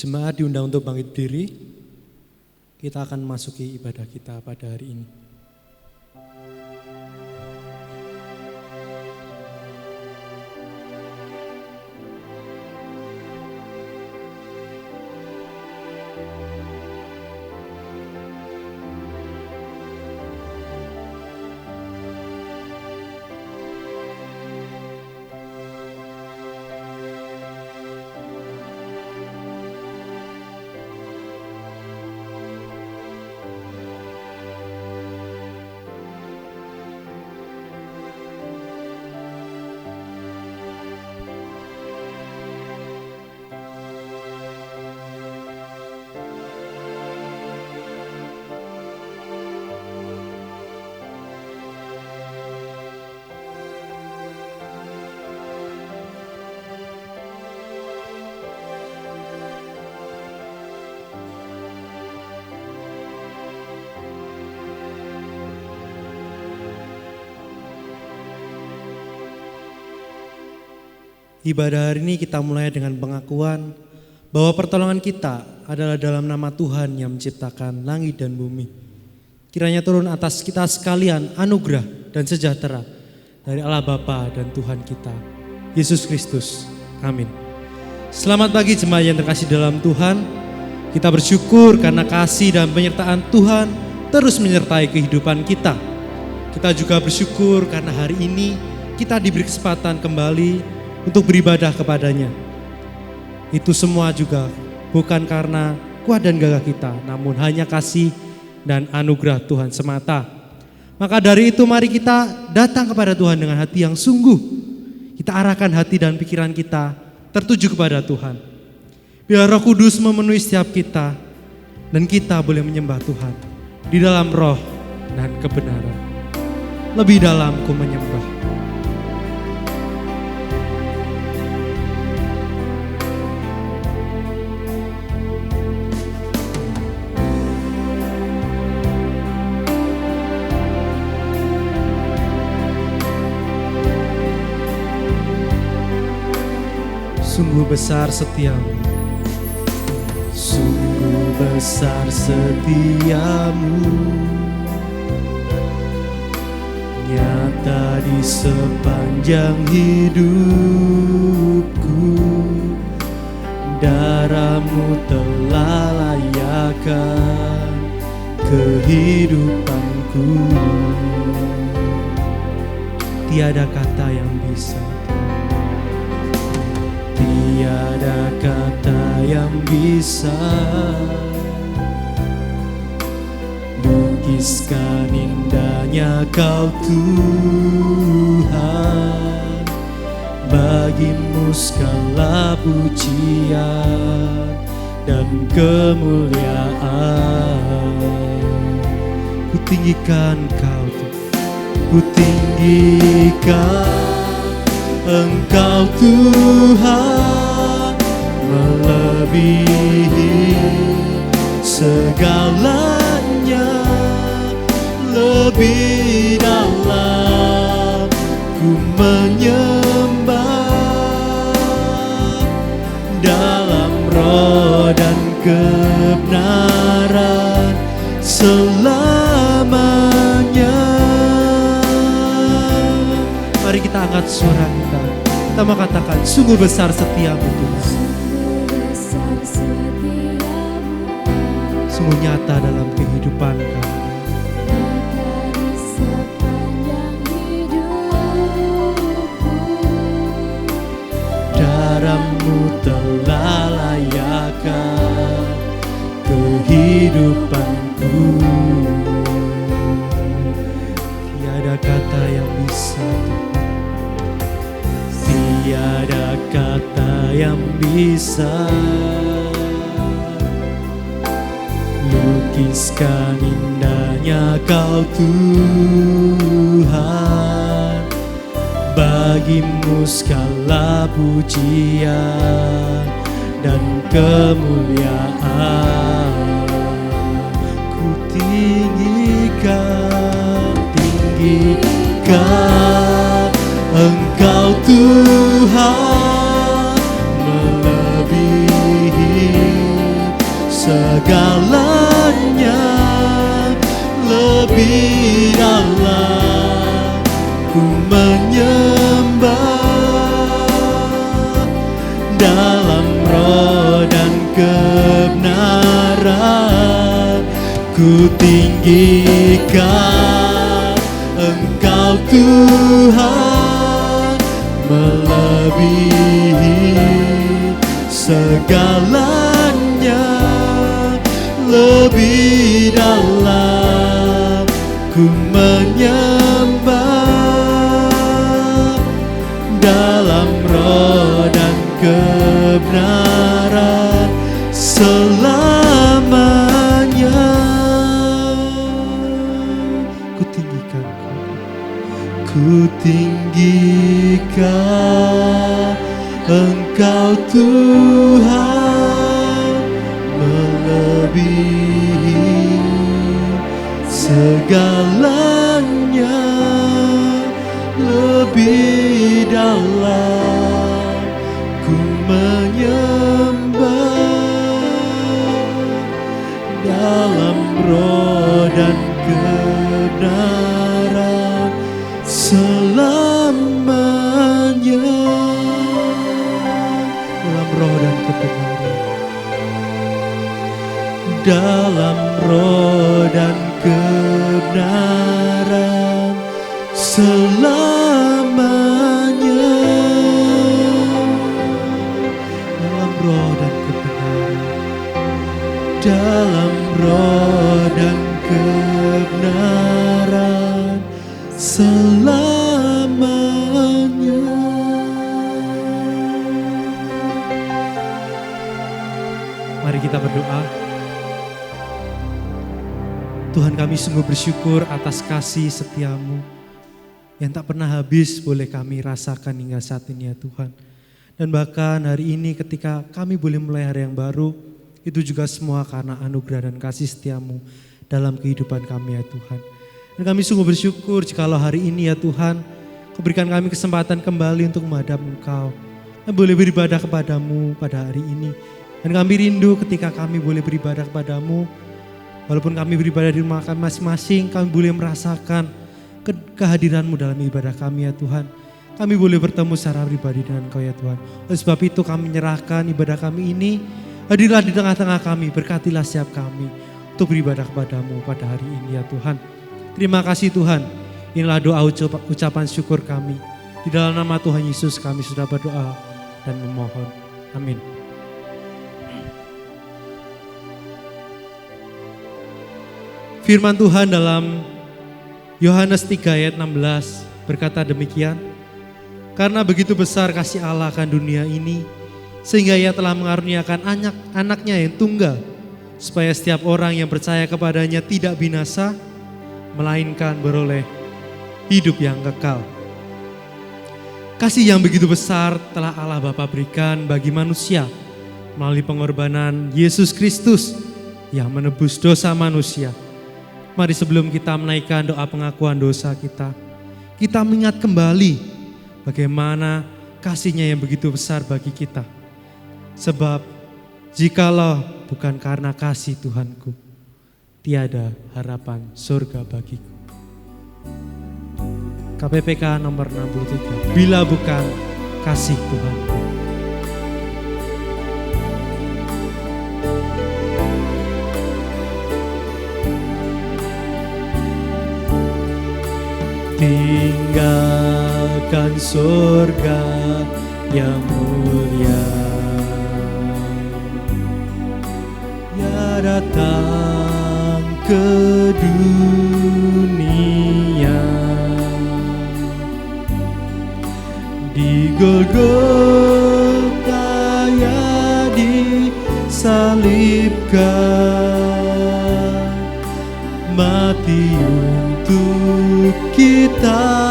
Jemaat diundang untuk bangkit berdiri. Kita akan masuki ibadah kita pada hari ini. Ibadah hari ini kita mulai dengan pengakuan bahwa pertolongan kita adalah dalam nama Tuhan yang menciptakan langit dan bumi. Kiranya turun atas kita sekalian anugerah dan sejahtera dari Allah Bapa dan Tuhan kita, Yesus Kristus. Amin. Selamat pagi jemaat yang terkasih dalam Tuhan. Kita bersyukur karena kasih dan penyertaan Tuhan terus menyertai kehidupan kita. Kita juga bersyukur karena hari ini kita diberi kesempatan kembali untuk beribadah kepadanya. Itu semua juga bukan karena kuat dan gagah kita, namun hanya kasih dan anugerah Tuhan semata. Maka dari itu mari kita datang kepada Tuhan dengan hati yang sungguh. Kita arahkan hati dan pikiran kita tertuju kepada Tuhan. Biar Roh Kudus memenuhi setiap kita dan kita boleh menyembah Tuhan di dalam roh dan kebenaran. Lebih dalam ku menyembah. Sungguh besar setiamu, sungguh besar setiamu, nyata di sepanjang hidupku. Darahmu telah layakkan kehidupanku. Tiada kata yang bisa, tiada kata yang bisa lukiskan indahnya Kau Tuhan. Bagimu segala pujian dan kemuliaan. Ku tinggikan Kau Tuhan, ku tinggikan Engkau Tuhan, melebihi segalanya. Lebih dalam ku menyembah, dalam roh dan kebenaran selamanya. Mari kita angkat suara kita. Kita mau katakan, sungguh besar setiamu Tuhan. Sungguh nyata dalam kehidupan kami. Darahmu telah layakkan kehidupanku. Tiada kata yang bisa, tiada kata yang bisa lukiskan indahnya Kau Tuhan. Bagimu segala pujian dan kemuliaan. Ku tinggikan, tinggikan Engkau Tuhan, melebihi segalanya, lebih dalam ku menyembah, dalam roh dan kebenaran ku tinggikan Engkau Tuhan, melebihi segalanya, lebih dalam ku menyembah, dalam roh dan kebenaran selamanya. Ku tinggikan Ku tinggikan Engkau Tuhan, melebihi segalanya, lebih dalam ku menyembah, dalam roh dan kebenaran selamanya, dalam roh dan kebenaran, dalam roh dan kebenaran selamanya, dalam roh dan kebenaran, dalam roh dan kebenaran selamanya. Mari kita berdoa. Tuhan, kami sungguh bersyukur atas kasih setiamu yang tak pernah habis boleh kami rasakan hingga saat ini ya Tuhan. Dan bahkan hari ini ketika kami boleh mulai hari yang baru, itu juga semua karena anugerah dan kasih setiamu dalam kehidupan kami ya Tuhan. Dan kami sungguh bersyukur jikalau hari ini ya Tuhan, Kau berikan kami kesempatan kembali untuk menghadap Engkau dan boleh beribadah kepadamu pada hari ini. Dan kami rindu ketika kami boleh beribadah kepadamu. Walaupun kami beribadah di rumah kami masing-masing, kami boleh merasakan kehadiran-Mu dalam ibadah kami ya Tuhan. Kami boleh bertemu secara pribadi dengan Kau ya Tuhan. Oleh sebab itu kami menyerahkan ibadah kami ini. Hadirlah di tengah-tengah kami, berkatilah setiap kami untuk beribadah kepadamu pada hari ini ya Tuhan. Terima kasih Tuhan. Inilah doa ucapan syukur kami. Di dalam nama Tuhan Yesus kami sudah berdoa dan memohon. Amin. Firman Tuhan dalam Yohanes 3 ayat 16 berkata demikian. Karena begitu besar kasih Allah akan dunia ini, sehingga Ia telah mengaruniakan anaknya yang tunggal, supaya setiap orang yang percaya kepadanya tidak binasa, melainkan beroleh hidup yang kekal. Kasih yang begitu besar telah Allah Bapa berikan bagi manusia melalui pengorbanan Yesus Kristus yang menebus dosa manusia. Mari sebelum kita menaikkan doa pengakuan dosa kita mengingat kembali bagaimana kasih-Nya yang begitu besar bagi kita. Sebab jikalau bukan karena kasih Tuhanku, tiada harapan surga bagiku. KPPK nomor 63. Bila bukan kasih Tuhanku. Tinggalkan surga yang mulia, ya datang ke dunia. Di Golgota ya disalibkan, mati untuk kita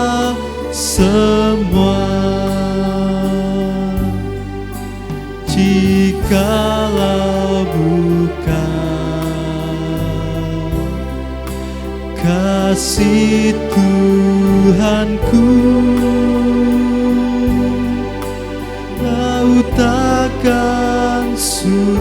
semua. Jikalau bukan kasih Tuhanku, laut takkan surut,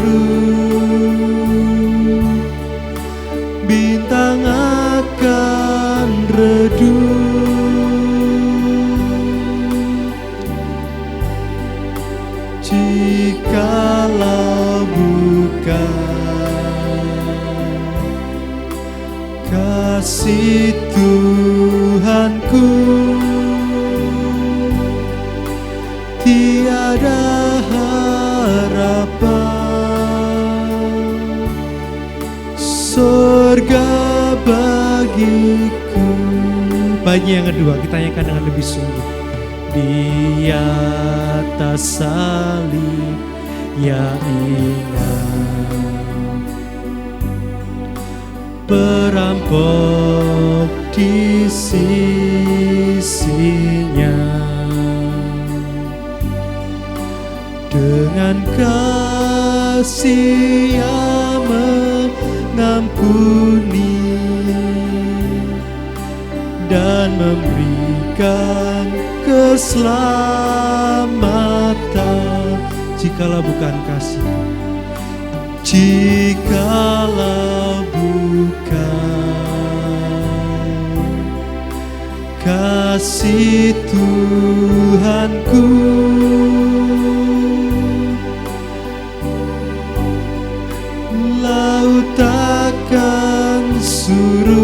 baiknya yang kedua kita nyanyikan dengan lebih sungguh. Di atas salib ya ingat, perampok di sisinya, dengan kasih yang mengampuni dan memberikan keselamatan. Jikalau bukan kasih, jikalau bukan kasih Tuhanku, laut takkan surut,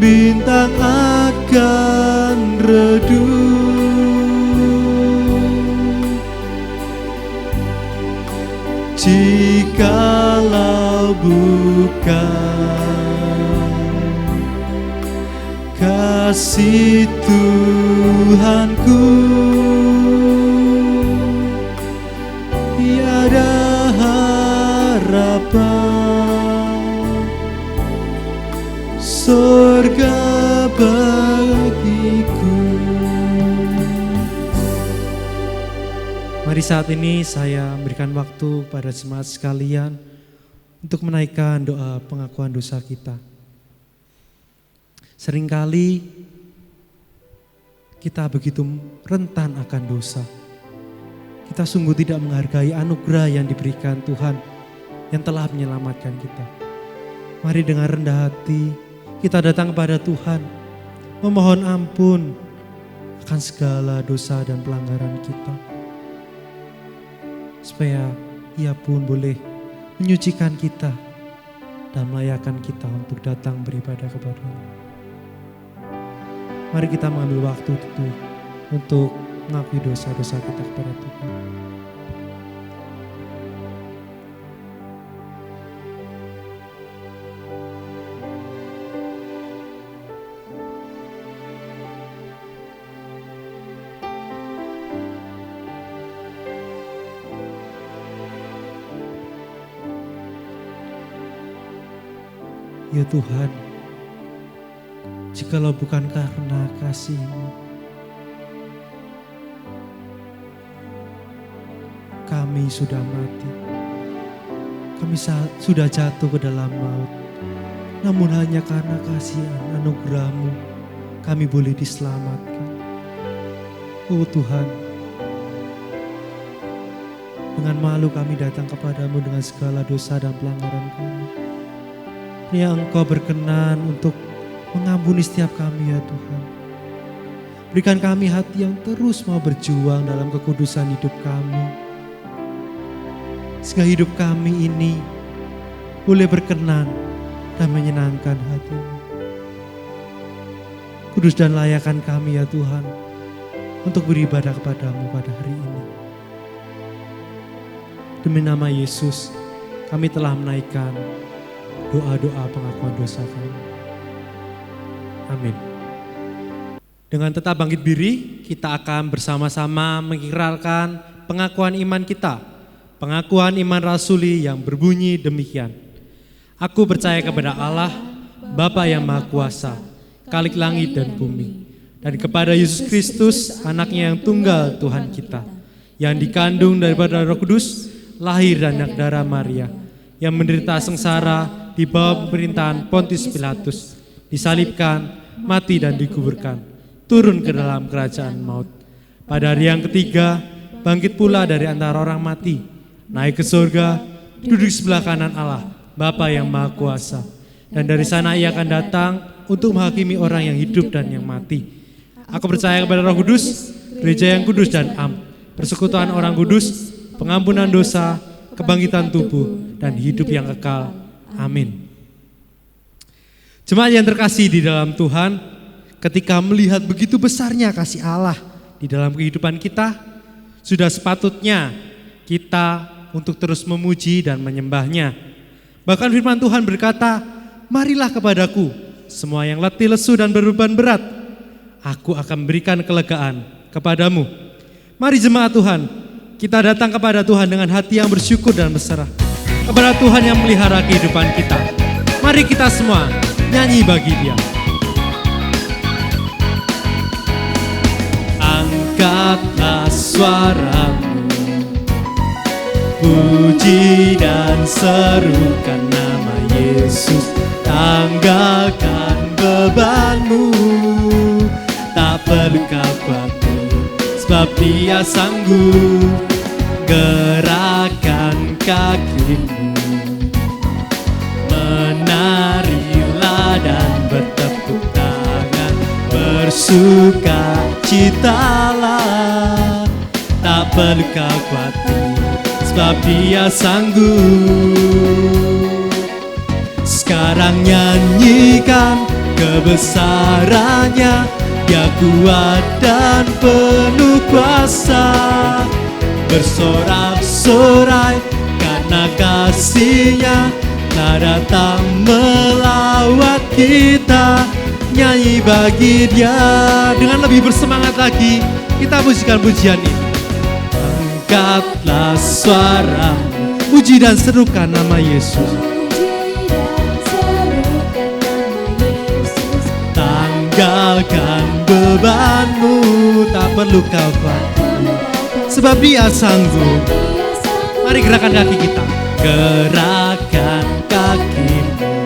bintang akan redup, jikalau bukan kasih Tuhanku, tiada harapan surga bagiku. Mari saat ini saya berikan waktu pada jemaat sekalian untuk menaikkan doa pengakuan dosa kita. Seringkali kita begitu rentan akan dosa. Kita sungguh tidak menghargai anugerah yang diberikan Tuhan yang telah menyelamatkan kita. Mari dengan rendah hati kita datang kepada Tuhan, memohon ampun akan segala dosa dan pelanggaran kita, supaya Ia pun boleh menyucikan kita dan melayakkan kita untuk datang beribadah kepada-Nya. Mari kita mengambil waktu itu untuk mengakui dosa-dosa kita kepada Tuhan. Ya Tuhan, jikalau bukan karena kasih-Mu, kami sudah mati. Kami sudah jatuh ke dalam maut. Namun hanya karena kasih anugerah-Mu, kami boleh diselamatkan. Oh Tuhan, dengan malu kami datang kepadamu dengan segala dosa dan pelanggaran kami. Ya Engkau berkenan untuk mengampuni setiap kami ya Tuhan. Berikan kami hati yang terus mau berjuang dalam kekudusan hidup kami, sehingga hidup kami ini boleh berkenan dan menyenangkan hati-Mu. Kudus dan layakkan kami ya Tuhan untuk beribadah kepadamu pada hari ini. Demi nama Yesus kami telah menaikkan doa-doa pengakuan dosa kami. Amin. Dengan tetap bangkit diri, kita akan bersama-sama mengikrarkan pengakuan iman kita. Pengakuan iman rasuli yang berbunyi demikian. Aku percaya kepada Allah, Bapa yang Maha Kuasa, Khalik langit dan bumi, dan kepada Yesus Kristus, anaknya yang tunggal Tuhan kita, yang dikandung daripada Roh Kudus, lahir dan dari darah Maria, yang menderita sengsara di bawah pemerintahan Pontius Pilatus, disalibkan, mati dan dikuburkan, turun ke dalam kerajaan maut. Pada hari yang ketiga, bangkit pula dari antara orang mati, naik ke surga, duduk sebelah kanan Allah, Bapa yang Maha Kuasa. Dan dari sana Ia akan datang untuk menghakimi orang yang hidup dan yang mati. Aku percaya kepada Roh Kudus, gereja yang kudus dan am, persekutuan orang kudus, pengampunan dosa, kebangkitan tubuh, dan hidup yang kekal. Amin. Jemaat yang terkasih di dalam Tuhan, ketika melihat begitu besarnya kasih Allah di dalam kehidupan kita, sudah sepatutnya kita untuk terus memuji dan menyembah-Nya. Bahkan firman Tuhan berkata, marilah kepadaku semua yang letih, lesu, dan berbeban berat, aku akan berikan kelegaan kepadamu. Mari jemaat Tuhan, kita datang kepada Tuhan dengan hati yang bersyukur dan berserah kepada Tuhan yang melihara kehidupan kita. Mari kita semua nyanyi bagi Dia. Angkatlah suaramu, puji dan serukan nama Yesus. Tanggalkan bebanmu, tak perlu kau khawatir, sebab Dia sanggup. Gerakan kakimu, menarilah dan bertepuk tangan, bersukacitalah, tak perlu kau khawatir, sebab Dia sanggup. Sekarang nyanyikan kebesarannya, Dia kuat dan penuh kuasa. Bersorak-sorai karena kasih-Nya telah datang melawat kita. Nyanyi bagi Dia dengan lebih bersemangat lagi. Kita pujikan pujian ini. Angkatlah suaramu, puji dan serukan nama Yesus. Tanggalkan bebanmu, tak perlu kau khawatir, sebab Dia sanggup. Mari gerakan kaki kita. Gerakan kakimu,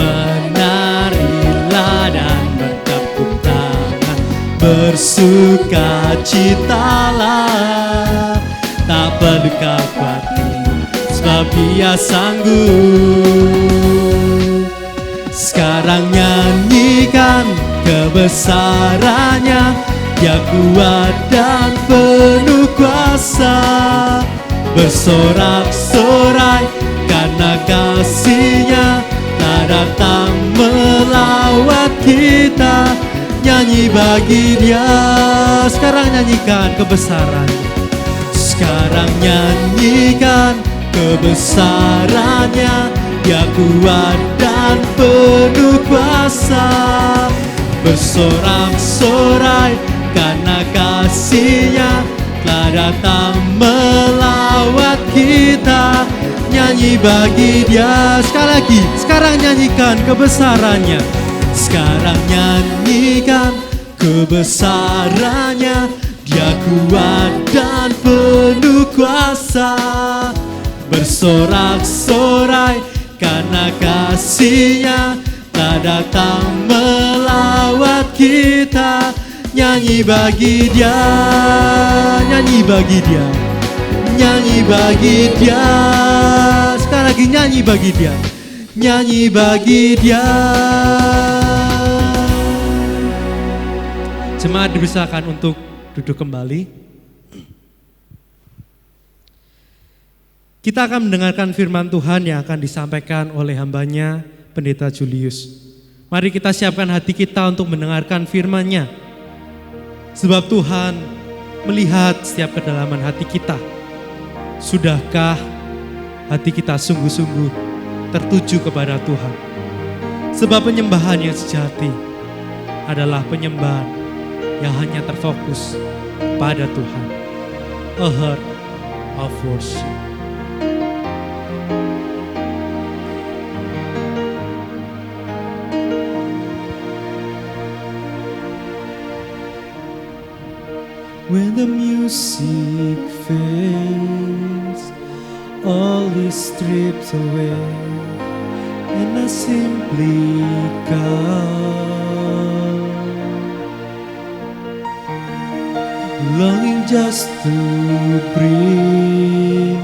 menarilah dan bertepuk tangan, bersukacitalah, tak perlu kau khawatir, sebab Dia sanggup. Sekarang nyanyikan kebesarannya, Dia kuat dan penuh kuasa. Bersorak-sorai karena kasih-Nya telah datang melawat kita. Nyanyi bagi Dia. Sekarang nyanyikan kebesarannya. Sekarang nyanyikan kebesarannya, Dia kuat dan penuh kuasa. Bersorak-sorai karena kasih-Nya telah datang melawat kita. Nyanyi bagi Dia. Sekali lagi, sekarang nyanyikan kebesarannya. Sekarang nyanyikan kebesarannya, Dia kuat dan penuh kuasa. Bersorak-sorai karena kasih-Nya telah datang melawat kita. Nyanyi bagi Dia, nyanyi bagi Dia, nyanyi bagi Dia. Sekali lagi nyanyi bagi Dia, nyanyi bagi Dia. Jemaat dipersilakan untuk duduk kembali. Kita akan mendengarkan firman Tuhan yang akan disampaikan oleh hamba-Nya, Pendeta Julius. Mari kita siapkan hati kita untuk mendengarkan firman-Nya. Sebab Tuhan melihat setiap kedalaman hati kita. Sudahkah hati kita sungguh-sungguh tertuju kepada Tuhan? Sebab penyembahan yang sejati adalah penyembahan yang hanya terfokus pada Tuhan. A heart of worship. When the music fades, all is stripped away, and I simply come, longing just to bring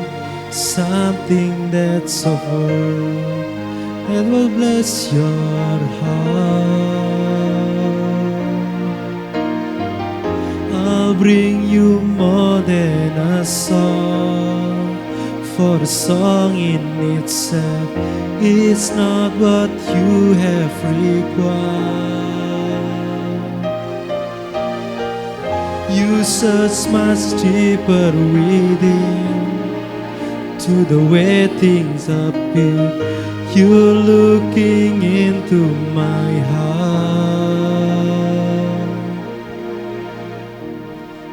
something that's of worth that will bless your heart. I'll bring you more than a song, for the song in itself is not what you have required. You search much deeper within, to the way things appear. You're looking into my heart.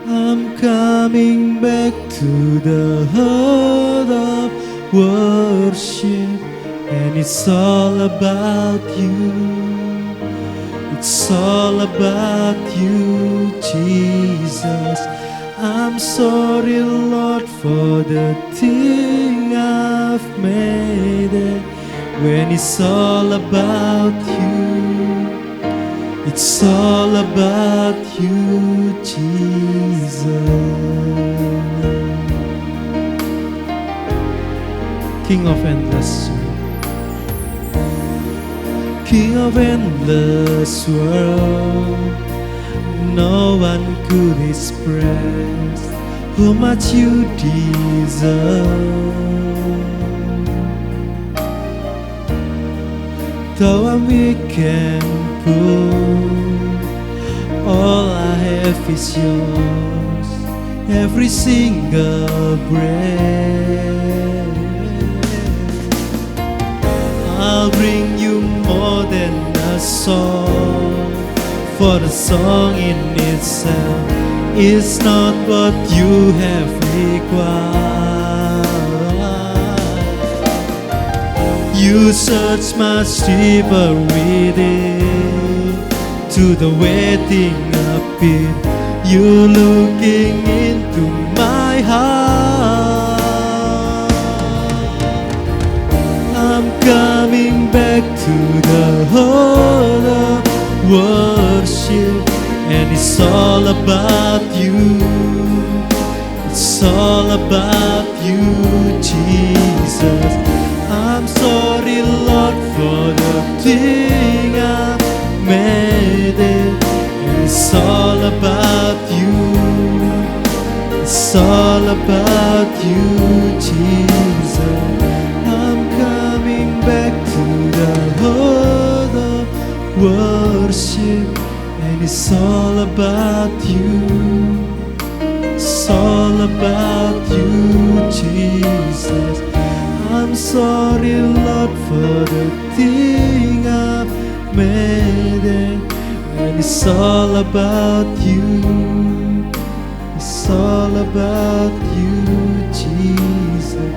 I'm coming back to the heart of worship, and it's all about you. It's all about you, Jesus. I'm sorry, Lord, for the thing I've made it. When it's all about you, it's all about you, Jesus. King of endless world, King of endless world, no one could express how much you deserve. Though I'm weak and poor, all I have is yours, every single breath. I'll bring you more than a song, for the song in itself is not what you have required. You search much deeper within, to the waiting appeal. You're looking into my heart. I'm coming back to the heart of worship, and it's all about you. It's all about you, Jesus. I'm sorry, Lord, for the thing I made it. And it's all about you. It's all about you, Jesus. I'm coming back to the heart of worship, and it's all about you. It's all about you, Jesus. I'm sorry, Lord, for the thing I've made it. And it's all about you. It's all about you, Jesus.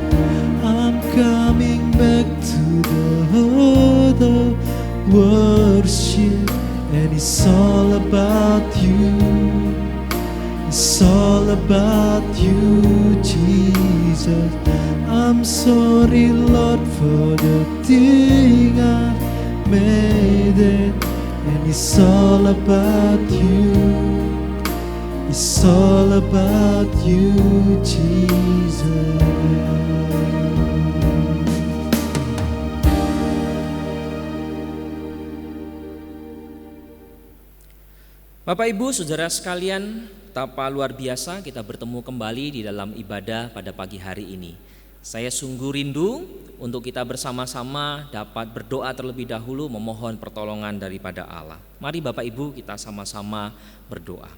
I'm coming back to the heart of worship, and it's all about you. It's all about you, Jesus. I'm sorry, Lord, for the thing I made it. And it's all about you. It's all about you, Jesus. Bapak Ibu Saudara sekalian, betapa luar biasa kita bertemu kembali di dalam ibadah pada pagi hari ini. Saya sungguh rindu untuk kita bersama-sama dapat berdoa terlebih dahulu memohon pertolongan daripada Allah. Mari Bapak Ibu kita sama-sama berdoa.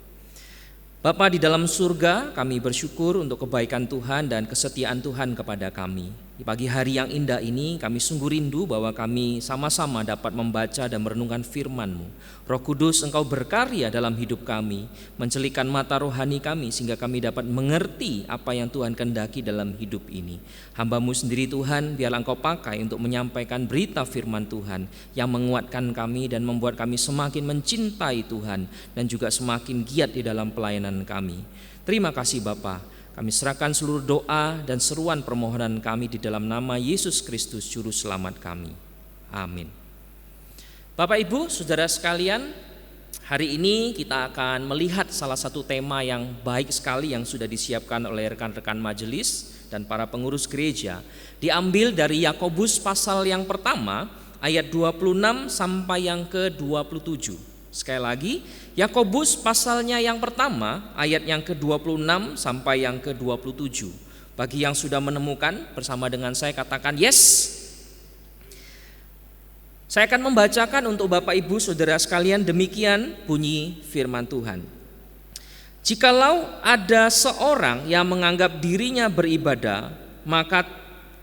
Bapa di dalam surga, kami bersyukur untuk kebaikan Tuhan dan kesetiaan Tuhan kepada kami. Di pagi hari yang indah ini kami sungguh rindu bahwa kami sama-sama dapat membaca dan merenungkan firman-Mu. Roh Kudus, Engkau berkarya dalam hidup kami, mencelikan mata rohani kami sehingga kami dapat mengerti apa yang Tuhan kehendaki dalam hidup ini. Hamba-Mu sendiri Tuhan, biarlah Engkau pakai untuk menyampaikan berita firman Tuhan yang menguatkan kami dan membuat kami semakin mencintai Tuhan dan juga semakin giat di dalam pelayanan kami. Terima kasih Bapa. Kami serahkan seluruh doa dan seruan permohonan kami di dalam nama Yesus Kristus Juru Selamat kami. Amin. Bapak Ibu, Saudara sekalian, hari ini kita akan melihat salah satu tema yang baik sekali yang sudah disiapkan oleh rekan-rekan majelis dan para pengurus gereja. Diambil dari Yakobus pasal yang pertama ayat 26 sampai yang ke-27. Sekali lagi, Yakobus pasalnya yang pertama ayat yang ke-26 sampai yang ke-27. Bagi yang sudah menemukan bersama dengan saya katakan yes. Saya akan membacakan untuk Bapak Ibu Saudara sekalian, demikian bunyi firman Tuhan. Jikalau ada seorang yang menganggap dirinya beribadah, maka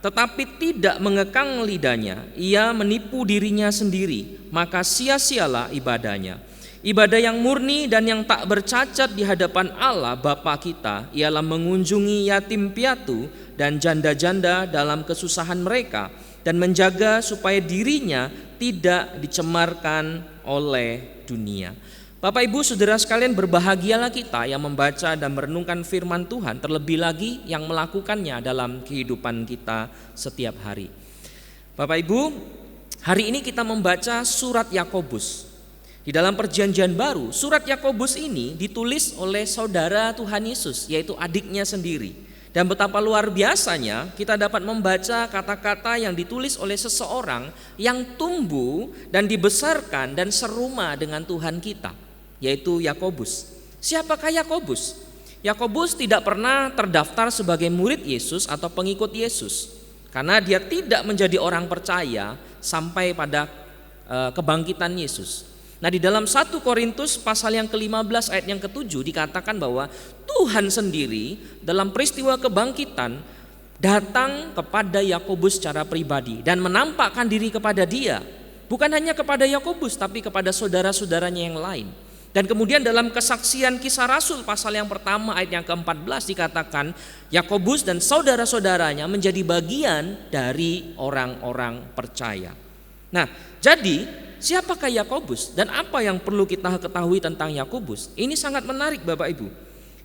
tetapi tidak mengekang lidahnya, ia menipu dirinya sendiri, maka sia-sialah ibadahnya. Ibadah yang murni dan yang tak bercacat di hadapan Allah Bapa kita ialah mengunjungi yatim piatu dan janda-janda dalam kesusahan mereka dan menjaga supaya dirinya tidak dicemarkan oleh dunia. Bapak Ibu Saudara sekalian, berbahagialah kita yang membaca dan merenungkan firman Tuhan, terlebih lagi yang melakukannya dalam kehidupan kita setiap hari. Bapak Ibu, hari ini kita membaca surat Yakobus. Di dalam perjanjian baru, surat Yakobus ini ditulis oleh saudara Tuhan Yesus, yaitu adiknya sendiri. Dan betapa luar biasanya kita dapat membaca kata-kata yang ditulis oleh seseorang yang tumbuh dan dibesarkan dan serumah dengan Tuhan kita, yaitu Yakobus. Siapakah Yakobus? Yakobus tidak pernah terdaftar sebagai murid Yesus atau pengikut Yesus, karena dia tidak menjadi orang percaya sampai pada kebangkitan Yesus. Nah, di dalam 1 Korintus pasal yang ke-15 ayat yang ke-7 dikatakan bahwa Tuhan sendiri dalam peristiwa kebangkitan datang kepada Yakobus secara pribadi dan menampakkan diri kepada dia. Bukan hanya kepada Yakobus tapi kepada saudara-saudaranya yang lain. Dan kemudian dalam kesaksian Kisah Rasul pasal yang pertama ayat yang ke-14 dikatakan Yakobus dan saudara-saudaranya menjadi bagian dari orang-orang percaya. Nah, jadi siapakah Yakobus dan apa yang perlu kita ketahui tentang Yakobus? Ini sangat menarik Bapak Ibu.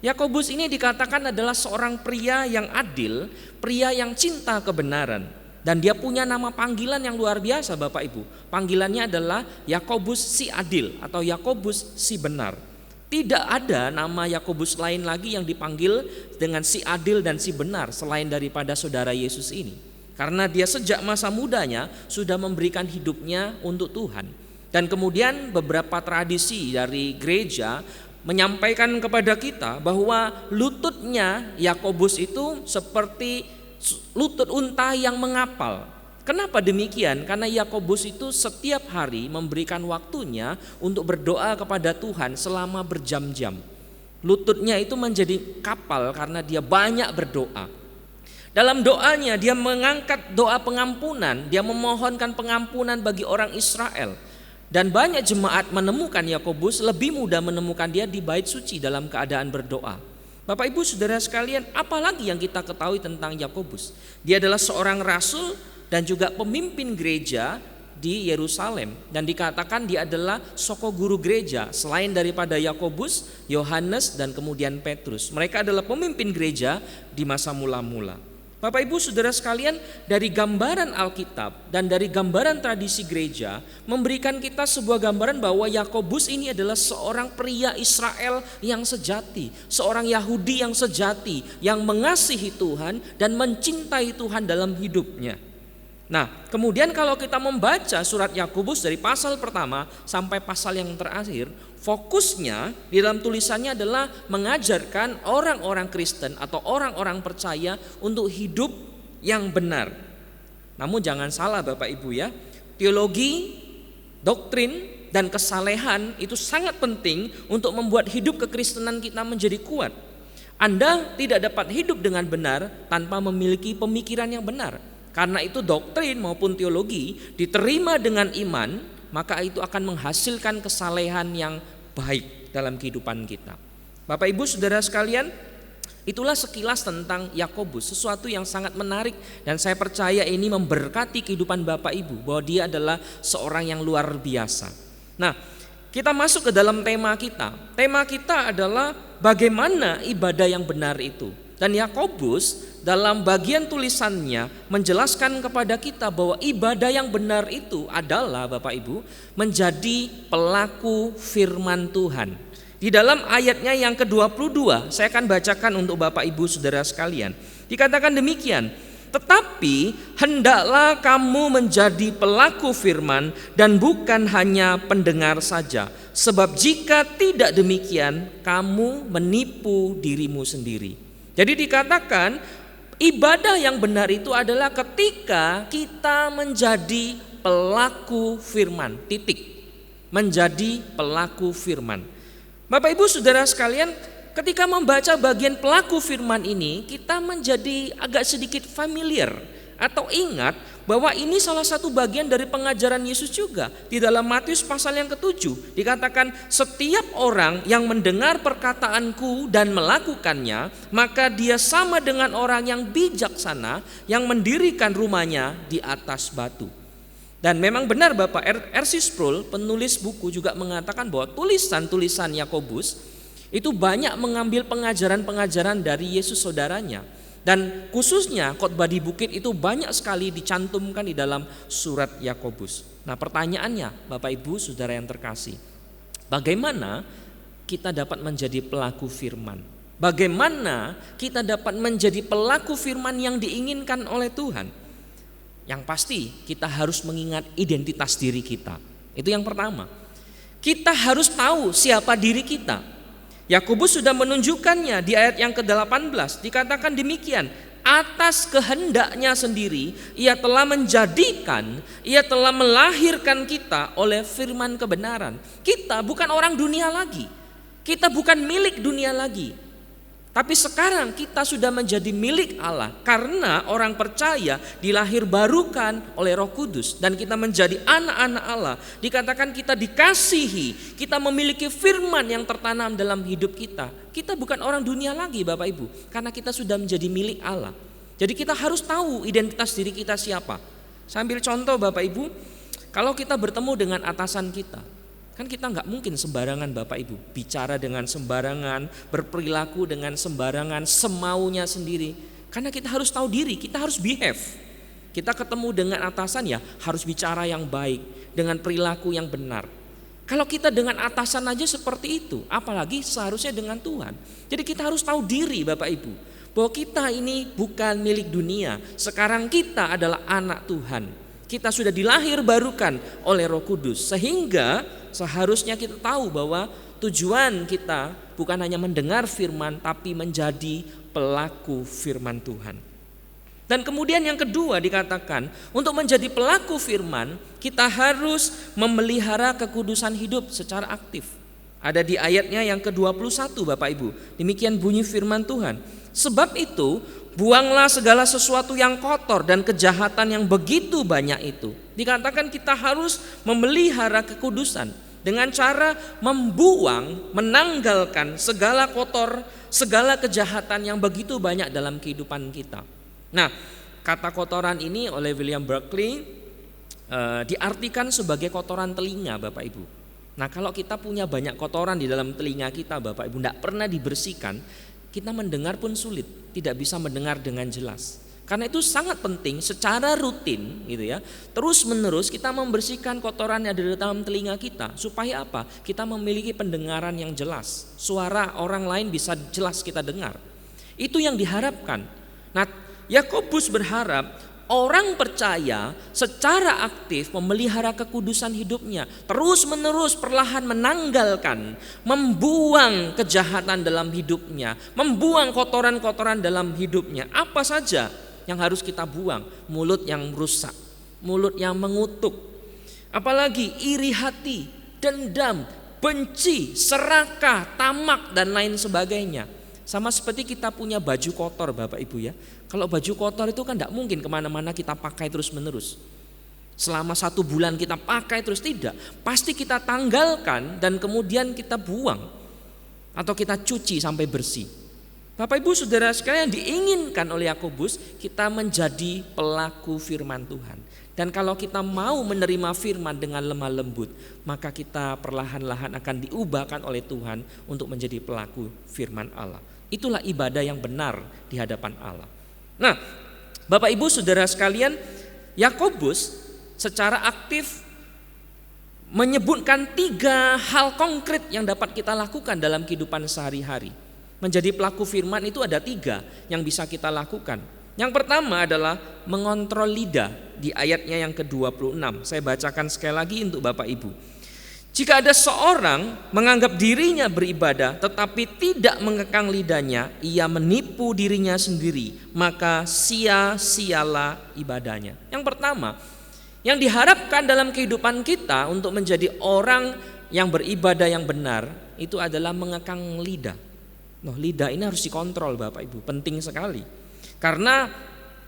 Yakobus ini dikatakan adalah seorang pria yang adil, pria yang cinta kebenaran. Dan dia punya nama panggilan yang luar biasa Bapak Ibu. Panggilannya adalah Yakobus si adil atau Yakobus si benar. Tidak ada nama Yakobus lain lagi yang dipanggil dengan si adil dan si benar selain daripada saudara Yesus ini. Karena dia sejak masa mudanya sudah memberikan hidupnya untuk Tuhan. Dan kemudian beberapa tradisi dari gereja menyampaikan kepada kita bahwa lututnya Yakobus itu seperti lutut unta yang mengapal. Kenapa demikian? Karena Yakobus itu setiap hari memberikan waktunya untuk berdoa kepada Tuhan selama berjam-jam. Lututnya itu menjadi kapal karena dia banyak berdoa. Dalam doanya dia mengangkat doa pengampunan, dia memohonkan pengampunan bagi orang Israel. Dan banyak jemaat menemukan Yakobus lebih mudah menemukan dia di bait suci dalam keadaan berdoa. Bapak Ibu Saudara sekalian, apalagi yang kita ketahui tentang Yakobus? Dia adalah seorang rasul dan juga pemimpin gereja di Yerusalem. Dan dikatakan dia adalah soko guru gereja selain daripada Yakobus, Yohanes dan kemudian Petrus. Mereka adalah pemimpin gereja di masa mula-mula. Bapak Ibu Saudara sekalian, dari gambaran Alkitab dan dari gambaran tradisi gereja memberikan kita sebuah gambaran bahwa Yakobus ini adalah seorang pria Israel yang sejati, seorang Yahudi yang sejati, yang mengasihi Tuhan dan mencintai Tuhan dalam hidupnya. Nah, kemudian kalau kita membaca surat Yakobus dari pasal pertama sampai pasal yang terakhir, fokusnya di dalam tulisannya adalah mengajarkan orang-orang Kristen atau orang-orang percaya untuk hidup yang benar. Namun jangan salah Bapak Ibu ya, teologi, doktrin, dan kesalehan itu sangat penting untuk membuat hidup kekristenan kita menjadi kuat. Anda tidak dapat hidup dengan benar tanpa memiliki pemikiran yang benar. Karena itu doktrin maupun teologi diterima dengan iman, maka itu akan menghasilkan kesalehan yang baik dalam kehidupan kita. Bapak Ibu Saudara sekalian, itulah sekilas tentang Yakobus, sesuatu yang sangat menarik dan saya percaya ini memberkati kehidupan Bapak Ibu bahwa dia adalah seorang yang luar biasa. Nah, kita masuk ke dalam tema kita. Tema kita adalah bagaimana ibadah yang benar itu. Dan Yakobus dalam bagian tulisannya menjelaskan kepada kita bahwa ibadah yang benar itu adalah Bapak Ibu menjadi pelaku firman Tuhan. Di dalam ayatnya yang ke-22 saya akan bacakan untuk Bapak Ibu Saudara sekalian. Dikatakan demikian, tetapi hendaklah kamu menjadi pelaku firman dan bukan hanya pendengar saja. Sebab jika tidak demikian kamu menipu dirimu sendiri. Jadi dikatakan ibadah yang benar itu adalah ketika kita menjadi pelaku firman, titik. Menjadi pelaku firman. Bapak Ibu Saudara sekalian, ketika membaca bagian pelaku firman ini, kita menjadi agak sedikit familiar Atau ingat bahwa ini salah satu bagian dari pengajaran Yesus juga. Di dalam Matius pasal yang ke-7 dikatakan, setiap orang yang mendengar perkataanku dan melakukannya, maka dia sama dengan orang yang bijaksana yang mendirikan rumahnya di atas batu. Dan memang benar Bapak R.C. Sproul, penulis buku, juga mengatakan bahwa tulisan-tulisan Yakobus itu banyak mengambil pengajaran-pengajaran dari Yesus saudaranya. Dan khususnya khotbah di bukit itu banyak sekali dicantumkan di dalam surat Yakobus. Nah, pertanyaannya Bapak Ibu Saudara yang terkasih, bagaimana kita dapat menjadi pelaku firman? Bagaimana kita dapat menjadi pelaku firman yang diinginkan oleh Tuhan? Yang pasti kita harus mengingat identitas diri kita. Itu yang pertama. Kita harus tahu siapa diri kita. Yakobus sudah menunjukkannya di ayat yang ke-18, dikatakan demikian, atas kehendaknya sendiri ia telah melahirkan kita oleh firman kebenaran. Kita bukan orang dunia lagi, kita bukan milik dunia lagi, tapi sekarang kita sudah menjadi milik Allah karena orang percaya dilahirbarukan oleh Roh Kudus dan kita menjadi anak-anak Allah. Dikatakan kita dikasihi, kita memiliki firman yang tertanam dalam hidup kita. Kita bukan orang dunia lagi Bapak Ibu, karena kita sudah menjadi milik Allah. Jadi kita harus tahu identitas diri kita siapa. Sambil contoh Bapak Ibu, kalau kita bertemu dengan atasan kita, kan kita nggak mungkin sembarangan Bapak Ibu, bicara dengan sembarangan, berperilaku dengan sembarangan, semaunya sendiri. Karena kita harus tahu diri, kita harus behave. Kita ketemu dengan atasan ya harus bicara yang baik, dengan perilaku yang benar. Kalau kita dengan atasan aja seperti itu, apalagi seharusnya dengan Tuhan. Jadi kita harus tahu diri Bapak Ibu, bahwa kita ini bukan milik dunia. Sekarang kita adalah anak Tuhan. Kita sudah dilahirbarukan oleh Roh Kudus, sehingga seharusnya kita tahu bahwa tujuan kita bukan hanya mendengar firman, tapi menjadi pelaku firman Tuhan. Dan kemudian yang kedua dikatakan, untuk menjadi pelaku firman, kita harus memelihara kekudusan hidup secara aktif. Ada di ayatnya yang ke-21 Bapak Ibu, demikian bunyi firman Tuhan. Sebab itu, buanglah segala sesuatu yang kotor dan kejahatan yang begitu banyak itu. Dikatakan kita harus memelihara kekudusan dengan cara membuang, menanggalkan segala kotor, segala kejahatan yang begitu banyak dalam kehidupan kita. Nah, kata kotoran ini oleh William Barclay diartikan sebagai kotoran telinga Bapak Ibu. Nah, kalau kita punya banyak kotoran di dalam telinga kita Bapak Ibu, tidak pernah dibersihkan, kita mendengar pun sulit, tidak bisa mendengar dengan jelas. Karena itu sangat penting secara rutin gitu ya, terus menerus kita membersihkan kotoran yang ada di dalam telinga kita. Supaya apa? Kita memiliki pendengaran yang jelas, suara orang lain bisa jelas kita dengar. Itu yang diharapkan. Nah, Yakobus berharap orang percaya secara aktif memelihara kekudusan hidupnya, terus menerus perlahan menanggalkan, membuang kejahatan dalam hidupnya, membuang kotoran-kotoran dalam hidupnya. Apa saja yang harus kita buang? Mulut yang merusak, mulut yang mengutuk, apalagi iri hati, dendam, benci, serakah, tamak dan lain sebagainya. Sama seperti kita punya baju kotor Bapak Ibu ya. Kalau baju kotor itu kan tidak mungkin kemana-mana kita pakai terus menerus. Selama 1 bulan kita pakai terus, tidak. Pasti kita tanggalkan dan kemudian kita buang. Atau kita cuci sampai bersih. Bapak Ibu Saudara sekalian, diinginkan oleh Yakobus kita menjadi pelaku firman Tuhan. Dan kalau kita mau menerima firman dengan lemah lembut, maka kita perlahan-lahan akan diubahkan oleh Tuhan untuk menjadi pelaku firman Allah. Itulah ibadah yang benar di hadapan Allah. Nah, Bapak Ibu Saudara sekalian, Yakobus secara aktif menyebutkan 3 hal konkret yang dapat kita lakukan dalam kehidupan sehari-hari. Menjadi pelaku firman itu ada 3 yang bisa kita lakukan. Yang pertama adalah mengontrol lidah di ayatnya yang ke-26. Saya bacakan sekali lagi untuk Bapak Ibu. Jika ada seorang menganggap dirinya beribadah tetapi tidak mengekang lidahnya, ia menipu dirinya sendiri, maka sia-sialah ibadahnya. Yang pertama, yang diharapkan dalam kehidupan kita untuk menjadi orang yang beribadah yang benar, itu adalah mengekang lidah. Lidah ini harus dikontrol Bapak Ibu, penting sekali. Karena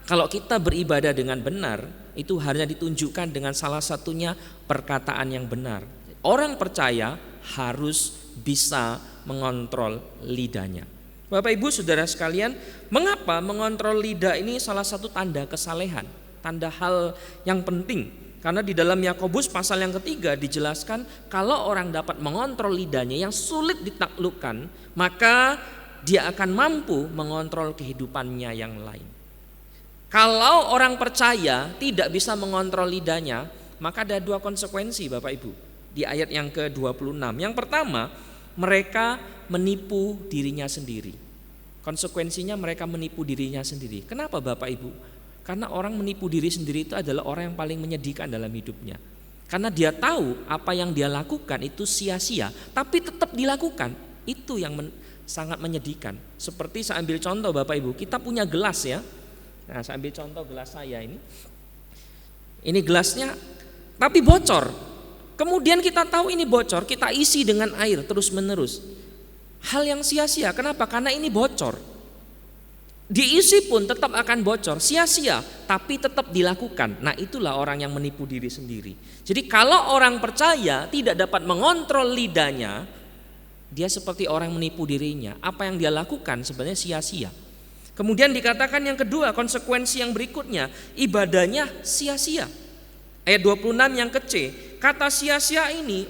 Kalau kita beribadah dengan benar, itu hanya ditunjukkan dengan salah satunya perkataan yang benar. Orang percaya harus bisa mengontrol lidahnya. Bapak Ibu Saudara sekalian, mengapa mengontrol lidah ini salah satu tanda kesalehan, tanda hal yang penting? Karena di dalam Yakobus pasal yang ketiga dijelaskan kalau orang dapat mengontrol lidahnya yang sulit ditaklukkan, maka dia akan mampu mengontrol kehidupannya yang lain. Kalau orang percaya tidak bisa mengontrol lidahnya, maka ada dua konsekuensi Bapak Ibu di ayat yang ke-26. Yang pertama, mereka menipu dirinya sendiri. Konsekuensinya mereka menipu dirinya sendiri. Kenapa Bapak Ibu? Karena orang menipu diri sendiri itu adalah orang yang paling menyedihkan dalam hidupnya. Karena dia tahu apa yang dia lakukan itu sia-sia, tapi tetap dilakukan. Itu yang sangat menyedihkan. Seperti saya ambil contoh Bapak Ibu, kita punya gelas ya. Nah, saya ambil contoh gelas saya ini. Ini gelasnya tapi bocor. Kemudian kita tahu ini bocor, kita isi dengan air terus-menerus. Hal yang sia-sia, kenapa? Karena ini bocor. Diisi pun tetap akan bocor, sia-sia, tapi tetap dilakukan. Nah, itulah orang yang menipu diri sendiri. Jadi kalau orang percaya tidak dapat mengontrol lidahnya, dia seperti orang menipu dirinya. Apa yang dia lakukan sebenarnya sia-sia. Kemudian dikatakan yang kedua, konsekuensi yang berikutnya, ibadahnya sia-sia. Ayat 26 yang ke-C, kata sia-sia ini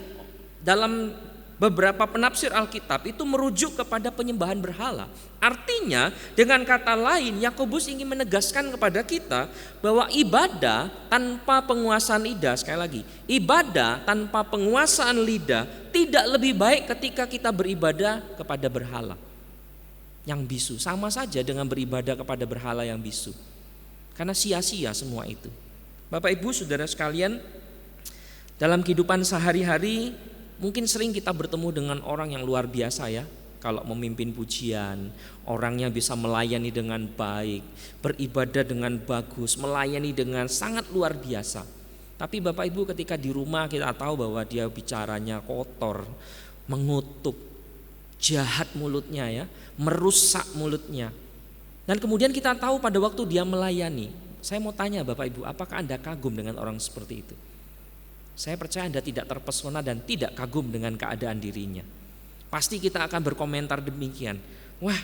dalam beberapa penafsir Alkitab itu merujuk kepada penyembahan berhala. Artinya dengan kata lain Yakobus ingin menegaskan kepada kita bahwa ibadah tanpa penguasaan lidah, sekali lagi, ibadah tanpa penguasaan lidah tidak lebih baik ketika kita beribadah kepada berhala yang bisu. Sama saja dengan beribadah kepada berhala yang bisu. Karena sia-sia semua itu. Bapak Ibu Saudara sekalian, dalam kehidupan sehari-hari mungkin sering kita bertemu dengan orang yang luar biasa ya. Kalau memimpin pujian, orangnya bisa melayani dengan baik, beribadah dengan bagus, melayani dengan sangat luar biasa. Tapi Bapak Ibu ketika di rumah kita tahu bahwa dia bicaranya kotor, mengutuk, jahat mulutnya ya, merusak mulutnya. Dan kemudian kita tahu pada waktu dia melayani. Saya mau tanya Bapak Ibu, apakah Anda kagum dengan orang seperti itu? Saya percaya Anda tidak terpesona dan tidak kagum dengan keadaan dirinya. Pasti kita akan berkomentar demikian. Wah,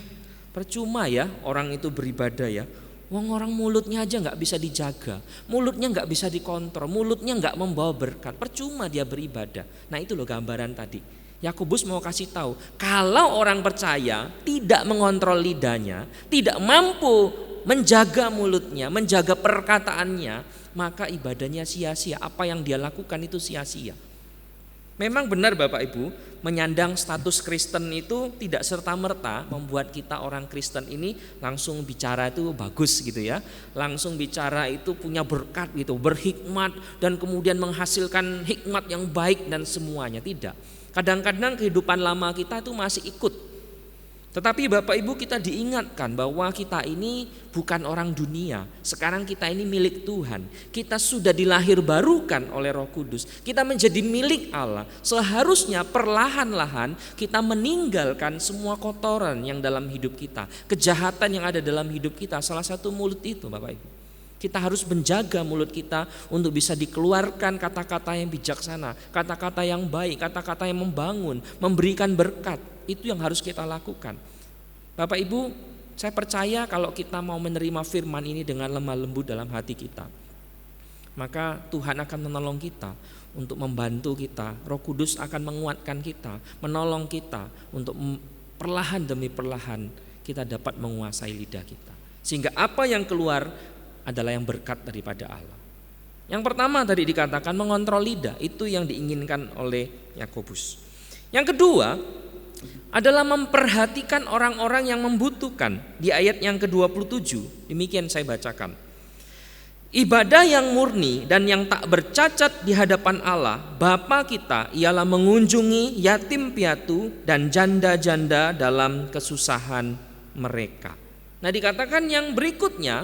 percuma ya orang itu beribadah ya. Wong orang mulutnya aja nggak bisa dijaga, mulutnya nggak bisa dikontrol, mulutnya nggak membawa berkat. Percuma dia beribadah. Nah itu loh gambaran tadi. Yakobus mau kasih tahu, kalau orang percaya tidak mengontrol lidahnya, tidak mampu menjaga mulutnya, menjaga perkataannya, maka ibadahnya sia-sia. Apa yang dia lakukan itu sia-sia. Memang benar Bapak Ibu, menyandang status Kristen itu tidak serta-merta membuat kita orang Kristen ini langsung bicara itu bagus gitu ya. Langsung bicara itu punya berkat gitu, berhikmat dan kemudian menghasilkan hikmat yang baik dan semuanya. Tidak. Kadang-kadang kehidupan lama kita itu masih ikut. Tetapi Bapak Ibu kita diingatkan bahwa kita ini bukan orang dunia. Sekarang kita ini milik Tuhan. Kita sudah dilahirbarukan oleh Roh Kudus. Kita menjadi milik Allah. Seharusnya perlahan-lahan kita meninggalkan semua kotoran yang dalam hidup kita. Kejahatan yang ada dalam hidup kita. Salah satu mulut itu Bapak Ibu. Kita harus menjaga mulut kita untuk bisa dikeluarkan kata-kata yang bijaksana. Kata-kata yang baik, kata-kata yang membangun, memberikan berkat. Itu yang harus kita lakukan. Bapak Ibu, saya percaya kalau kita mau menerima firman ini dengan lemah lembut dalam hati kita, maka Tuhan akan menolong kita untuk membantu kita. Roh Kudus akan menguatkan kita, menolong kita untuk perlahan demi perlahan kita dapat menguasai lidah kita. Sehingga apa yang keluar adalah yang berkat daripada Allah. Yang pertama tadi dikatakan mengontrol lidah, itu yang diinginkan oleh Yakobus. Yang kedua adalah memperhatikan orang-orang yang membutuhkan. Di ayat yang ke-27, demikian saya bacakan. Ibadah yang murni dan yang tak bercacat di hadapan Allah Bapa kita ialah mengunjungi yatim piatu dan janda-janda dalam kesusahan mereka. Nah dikatakan yang berikutnya,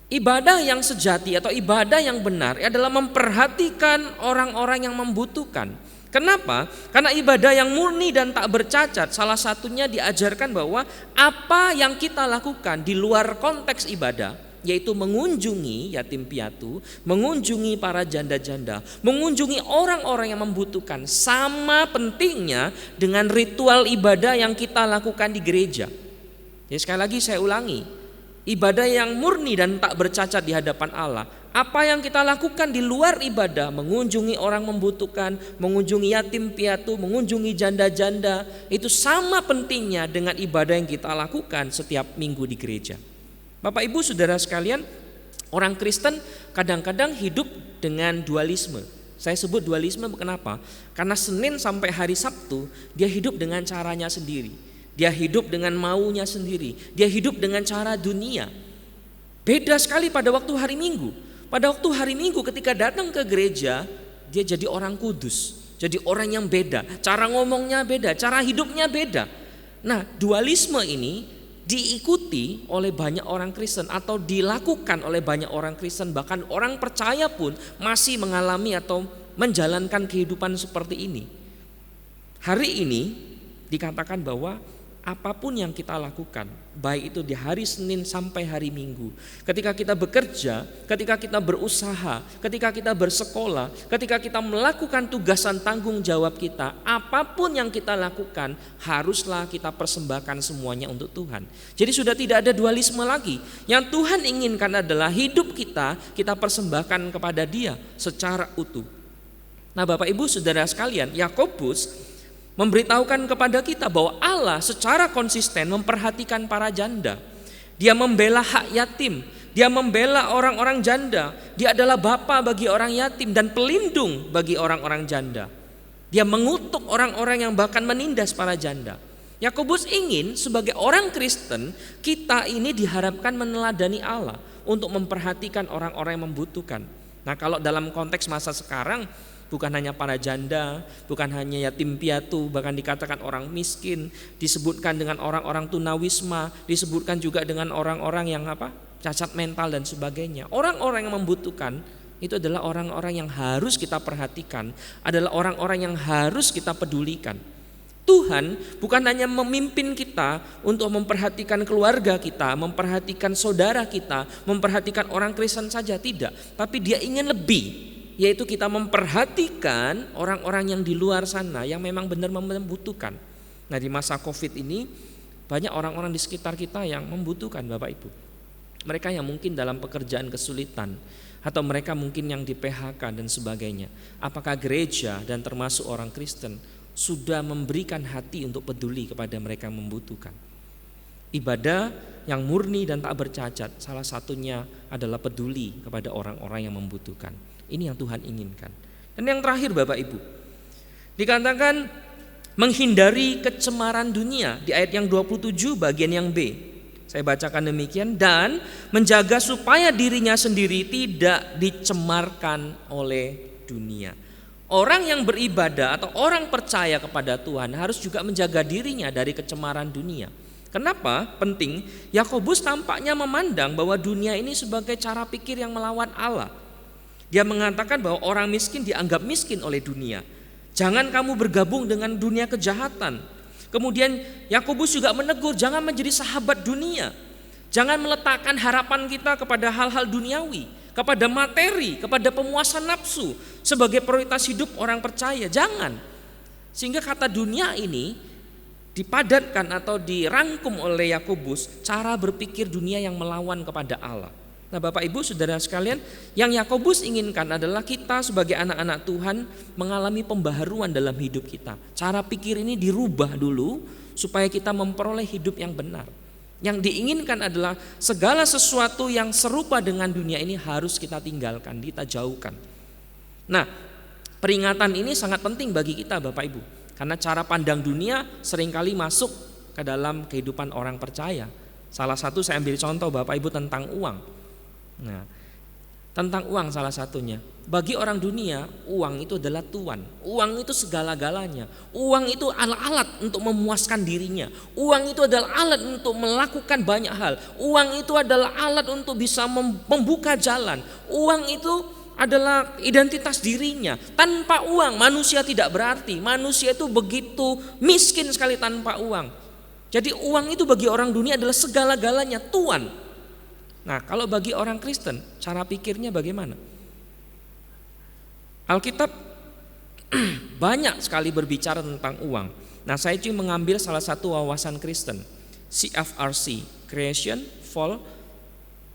ibadah yang sejati atau ibadah yang benar adalah memperhatikan orang-orang yang membutuhkan. Kenapa? Karena ibadah yang murni dan tak bercacat salah satunya diajarkan bahwa apa yang kita lakukan di luar konteks ibadah yaitu mengunjungi yatim piatu, mengunjungi para janda-janda, mengunjungi orang-orang yang membutuhkan, sama pentingnya dengan ritual ibadah yang kita lakukan di gereja. Jadi sekali lagi saya ulangi, ibadah yang murni dan tak bercacat di hadapan Allah. Apa yang kita lakukan di luar ibadah, mengunjungi orang membutuhkan, mengunjungi yatim piatu, mengunjungi janda-janda, itu sama pentingnya dengan ibadah yang kita lakukan setiap minggu di gereja. Bapak Ibu Saudara sekalian, orang Kristen kadang-kadang hidup dengan dualisme. Saya sebut dualisme kenapa? Karena Senin sampai hari Sabtu dia hidup dengan caranya sendiri. Dia hidup dengan maunya sendiri. Dia hidup dengan cara dunia. Beda sekali pada waktu hari Minggu. Pada waktu hari Minggu ketika datang ke gereja, dia jadi orang kudus. Jadi orang yang beda. Cara ngomongnya beda, cara hidupnya beda. Nah, dualisme ini diikuti oleh banyak orang Kristen atau dilakukan oleh banyak orang Kristen. Bahkan orang percaya pun masih mengalami atau menjalankan kehidupan seperti ini. Hari ini dikatakan bahwa apapun yang kita lakukan, baik itu di hari Senin sampai hari Minggu, ketika kita bekerja, ketika kita berusaha, ketika kita bersekolah, ketika kita melakukan tugasan tanggung jawab kita, apapun yang kita lakukan haruslah kita persembahkan semuanya untuk Tuhan. Jadi sudah tidak ada dualisme lagi. Yang Tuhan inginkan adalah hidup kita persembahkan kepada Dia secara utuh. Nah, Bapak Ibu Saudara sekalian, Yakobus memberitahukan kepada kita bahwa Allah secara konsisten memperhatikan para janda. Dia membela hak yatim, dia membela orang-orang janda. Dia adalah bapa bagi orang yatim dan pelindung bagi orang-orang janda. Dia mengutuk orang-orang yang bahkan menindas para janda. Yakobus ingin sebagai orang Kristen kita ini diharapkan meneladani Allah untuk memperhatikan orang-orang yang membutuhkan. Nah, kalau dalam konteks masa sekarang, bukan hanya para janda, bukan hanya yatim piatu, bahkan dikatakan orang miskin, disebutkan dengan orang-orang tunawisma, disebutkan juga dengan orang-orang yang cacat mental dan sebagainya. Orang-orang yang membutuhkan itu adalah orang-orang yang harus kita perhatikan, adalah orang-orang yang harus kita pedulikan. Tuhan bukan hanya memimpin kita untuk memperhatikan keluarga kita, memperhatikan saudara kita, memperhatikan orang Kristen saja, tidak. Tapi Dia ingin lebih, yaitu kita memperhatikan orang-orang yang di luar sana yang memang benar membutuhkan. Nah, di masa Covid ini banyak orang-orang di sekitar kita yang membutuhkan, Bapak Ibu. Mereka yang mungkin dalam pekerjaan kesulitan, atau mereka mungkin yang di PHK dan sebagainya. Apakah gereja dan termasuk orang Kristen sudah memberikan hati untuk peduli kepada mereka yang membutuhkan? Ibadah yang murni dan tak bercacat salah satunya adalah peduli kepada orang-orang yang membutuhkan. Ini yang Tuhan inginkan. Dan yang terakhir Bapak Ibu, dikatakan menghindari kecemaran dunia di ayat yang 27 bagian yang B. Saya bacakan demikian, dan menjaga supaya dirinya sendiri tidak dicemarkan oleh dunia. Orang yang beribadah atau orang percaya kepada Tuhan harus juga menjaga dirinya dari kecemaran dunia. Kenapa? Penting. Yakobus tampaknya memandang bahwa dunia ini sebagai cara pikir yang melawan Allah. Dia mengatakan bahwa orang miskin dianggap miskin oleh dunia. Jangan kamu bergabung dengan dunia kejahatan. Kemudian Yakobus juga menegur, jangan menjadi sahabat dunia. Jangan meletakkan harapan kita kepada hal-hal duniawi, kepada materi, kepada pemuasan nafsu sebagai prioritas hidup orang percaya. Jangan. Sehingga kata dunia ini dipadatkan atau dirangkum oleh Yakobus, cara berpikir dunia yang melawan kepada Allah. Nah, Bapak Ibu Saudara sekalian, yang Yakobus inginkan adalah kita sebagai anak-anak Tuhan mengalami pembaharuan dalam hidup kita. Cara pikir ini dirubah dulu supaya kita memperoleh hidup yang benar. Yang diinginkan adalah segala sesuatu yang serupa dengan dunia ini harus kita tinggalkan, kita jauhkan. Nah, peringatan ini sangat penting bagi kita Bapak Ibu, karena cara pandang dunia seringkali masuk ke dalam kehidupan orang percaya. Salah satu saya ambil contoh Bapak Ibu tentang uang. Nah, tentang uang salah satunya. Bagi orang dunia, uang itu adalah tuan. Uang itu segala-galanya. Uang itu alat untuk memuaskan dirinya. Uang itu adalah alat untuk melakukan banyak hal. Uang itu adalah alat untuk bisa membuka jalan. Uang itu adalah identitas dirinya. Tanpa uang manusia tidak berarti. Manusia itu begitu miskin sekali tanpa uang. Jadi uang itu bagi orang dunia adalah segala-galanya, tuan. Nah, kalau bagi orang Kristen, cara pikirnya bagaimana? Alkitab banyak sekali berbicara tentang uang. Nah, saya cuma mengambil salah satu wawasan Kristen, CFRC, Creation, Fall,